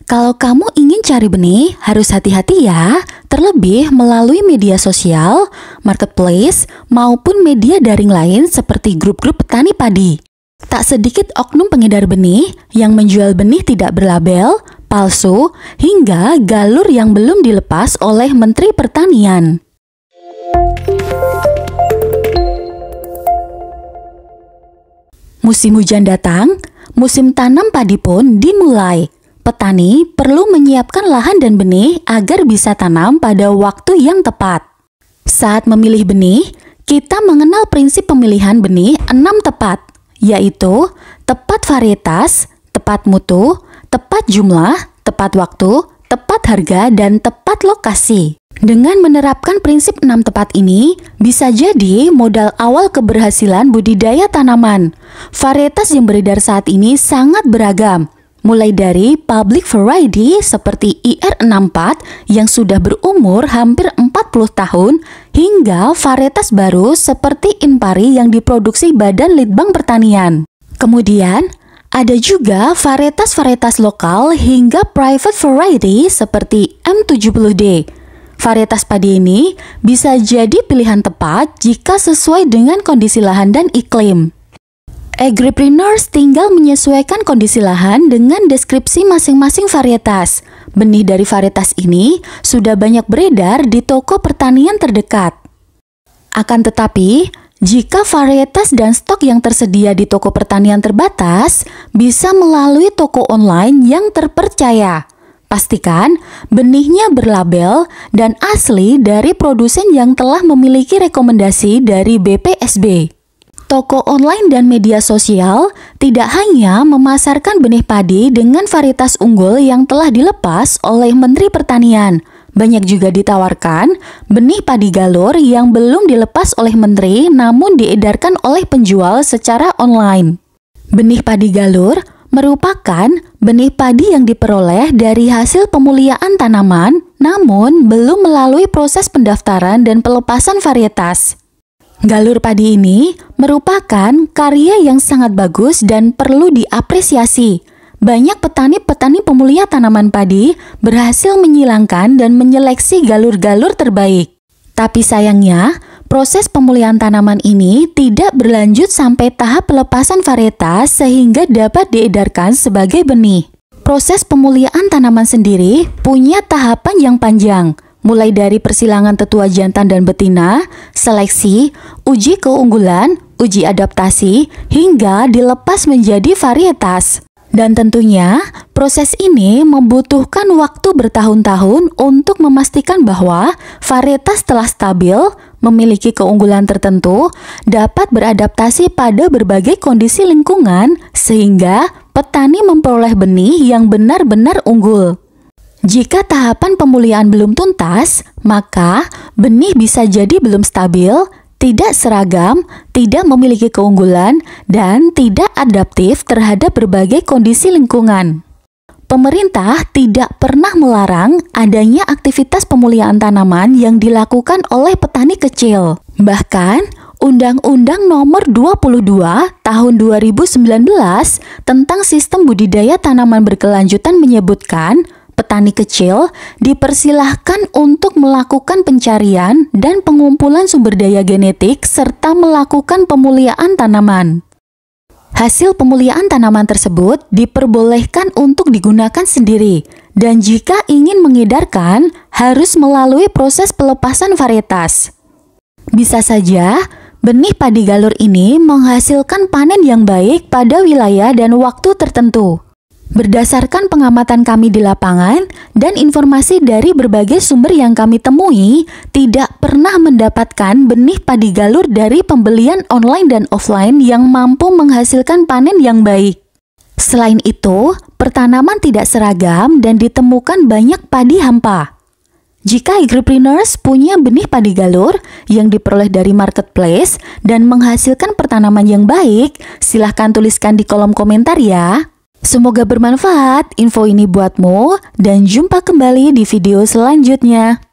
Kalau kamu ingin cari benih, harus hati-hati ya, terlebih melalui media sosial, marketplace, maupun media daring lain seperti grup-grup petani padi. Tak sedikit oknum pengedar benih yang menjual benih tidak berlabel, palsu, hingga galur yang belum dilepas oleh Menteri Pertanian. Musim hujan datang, musim tanam padi pun dimulai. Petani perlu menyiapkan lahan dan benih agar bisa tanam pada waktu yang tepat. Saat memilih benih, kita mengenal prinsip pemilihan benih 6 tepat, yaitu tepat varietas, tepat mutu, tepat jumlah, tepat waktu, tepat harga, dan tepat lokasi. Dengan menerapkan prinsip 6 tepat ini, bisa jadi modal awal keberhasilan budidaya tanaman. Varietas yang beredar saat ini sangat beragam, mulai dari public variety seperti IR64 yang sudah berumur hampir 40 tahun, hingga varietas baru seperti Inpari yang diproduksi Badan Litbang Pertanian. Kemudian, ada juga varietas-varietas lokal hingga private variety seperti M70D. Varietas padi ini bisa jadi pilihan tepat jika sesuai dengan kondisi lahan dan iklim. Agripreneurs tinggal menyesuaikan kondisi lahan dengan deskripsi masing-masing varietas. Benih dari varietas ini sudah banyak beredar di toko pertanian terdekat. Akan tetapi, jika varietas dan stok yang tersedia di toko pertanian terbatas, bisa melalui toko online yang terpercaya. Pastikan benihnya berlabel dan asli dari produsen yang telah memiliki rekomendasi dari BPSB. Toko online dan media sosial tidak hanya memasarkan benih padi dengan varietas unggul yang telah dilepas oleh Menteri Pertanian, banyak juga ditawarkan benih padi galur yang belum dilepas oleh Menteri namun diedarkan oleh penjual secara online. Benih padi galur merupakan benih padi yang diperoleh dari hasil pemuliaan tanaman namun belum melalui proses pendaftaran dan pelepasan varietas. Galur padi ini merupakan karya yang sangat bagus dan perlu diapresiasi. Banyak petani-petani pemulia tanaman padi berhasil menyilangkan dan menyeleksi galur-galur terbaik. Tapi sayangnya, proses pemulihan tanaman ini tidak berlanjut sampai tahap pelepasan varietas sehingga dapat diedarkan sebagai benih. Proses pemulihan tanaman sendiri punya tahapan yang panjang, mulai dari persilangan tetua jantan dan betina, seleksi, uji keunggulan, uji adaptasi, hingga dilepas menjadi varietas. Dan tentunya, proses ini membutuhkan waktu bertahun-tahun untuk memastikan bahwa varietas telah stabil, memiliki keunggulan tertentu, dapat beradaptasi pada berbagai kondisi lingkungan, sehingga petani memperoleh benih yang benar-benar unggul. Jika tahapan pemulihan belum tuntas, maka benih bisa jadi belum stabil, tidak seragam, tidak memiliki keunggulan, dan tidak adaptif terhadap berbagai kondisi lingkungan. Pemerintah tidak pernah melarang adanya aktivitas pemulihan tanaman yang dilakukan oleh petani kecil. Bahkan, Undang-Undang Nomor 22 Tahun 2019 tentang Sistem Budidaya Tanaman Berkelanjutan menyebutkan petani kecil dipersilahkan untuk melakukan pencarian dan pengumpulan sumber daya genetik serta melakukan pemulihan tanaman. Hasil pemulihan tanaman tersebut diperbolehkan untuk digunakan sendiri dan jika ingin mengedarkan harus melalui proses pelepasan varietas. Bisa saja benih padi galur ini menghasilkan panen yang baik pada wilayah dan waktu tertentu. Berdasarkan pengamatan kami di lapangan dan informasi dari berbagai sumber yang kami temui, tidak pernah mendapatkan benih padi galur dari pembelian online dan offline yang mampu menghasilkan panen yang baik. Selain itu, pertanaman tidak seragam dan ditemukan banyak padi hampa. Jika agripreneurs punya benih padi galur yang diperoleh dari marketplace dan menghasilkan pertanaman yang baik, silahkan tuliskan di kolom komentar ya. Semoga bermanfaat info ini buatmu dan jumpa kembali di video selanjutnya.